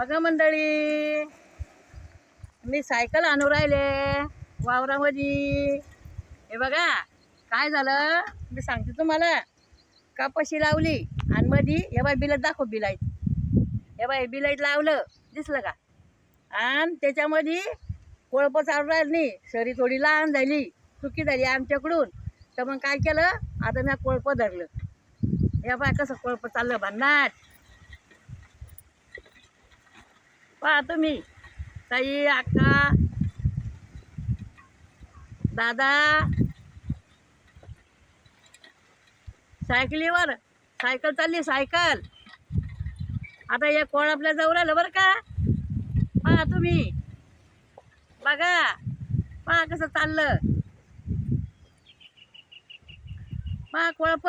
बघा मंडळी, मी सायकल आणू राहिले वावरामध्ये. हे बघा काय झालं मी सांगते तुम्हाला. कपाशी लावली आणि मध्ये हे बाई बिलाईत दाखव, बिलाईत हे बाई बिलाईत लावलं दिसलं का. आणि त्याच्यामध्ये कोळप चालू राहिलं नाही, सरी थोडी लहान झाली, चुकी झाली आमच्याकडून. तर मग काय केलं, आता मी कोळप धरलं. हे बाय कसं कोळप चाललं भन्नाट. पहा तुम्ही, ताई, अक्का, दादा, सायकलीवर सायकल चालली सायकल. आता हे कोळ आपल्या जवळ आलं बरं का. पहा तुम्ही, बघा पहा कसं चाललं. पहा कोळप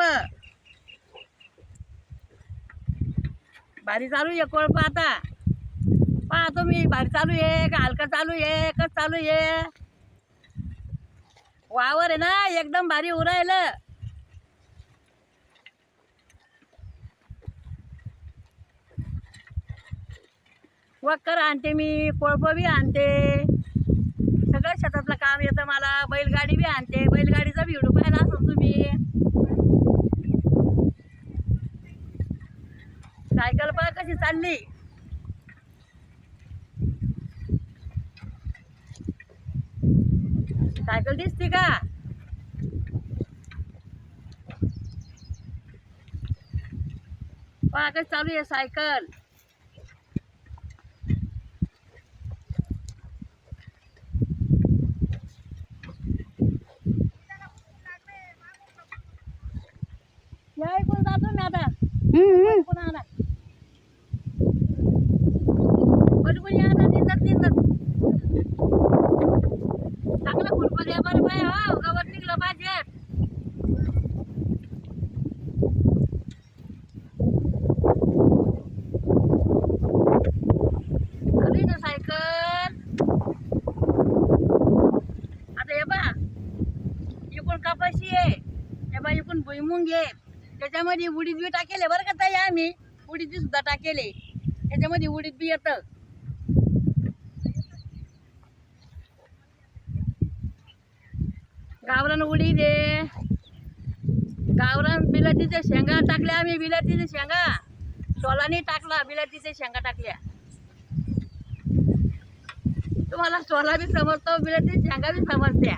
भारी चालू आहे कोळप. आता पहा तुम्ही, भारी चालू आहे का हलका चालू आहे, कसं चालू आहे. वावर आहे ना एकदम भारी उरायलं. वक्कर आणते मी, कोळप बी आणते, सगळं शेतातलं काम येतं मला. बैलगाडी बी आणते, बैलगाडीचा व्हिडिओ पाहिला असेल तुम्ही. सायकल पहा कशी चालली. सायकल दिसते का. पहा कशी चालू आहे सायकल. या ऐकून जातो मी आता. पुन्हा आणा पटकून या आता. निंदत निंदत चांगलं फुटबॉल या बरं पाय. हो गवत निघलं पाहिजे. आली ना सायकल. आता हे बा इकडून कपाशी आहे, हे बा इकडून भुईमुंग आहे. त्याच्यामध्ये उडीद बी टाकेले बरं का ताई. आम्ही उडीद बी सुद्धा टाकेले, त्याच्यामध्ये उडीद बी येतं. गावरान उडीद आहे, गावरान बिलातीच्या शेंगा टाकल्या आम्ही. बिलातीच्या शेंगा सोलानी टाकला, बिलातीच्या शेंगा टाकल्या. तुम्हाला सोला बी समजतो, बिलातीच्या शेंगा बी समजत्या.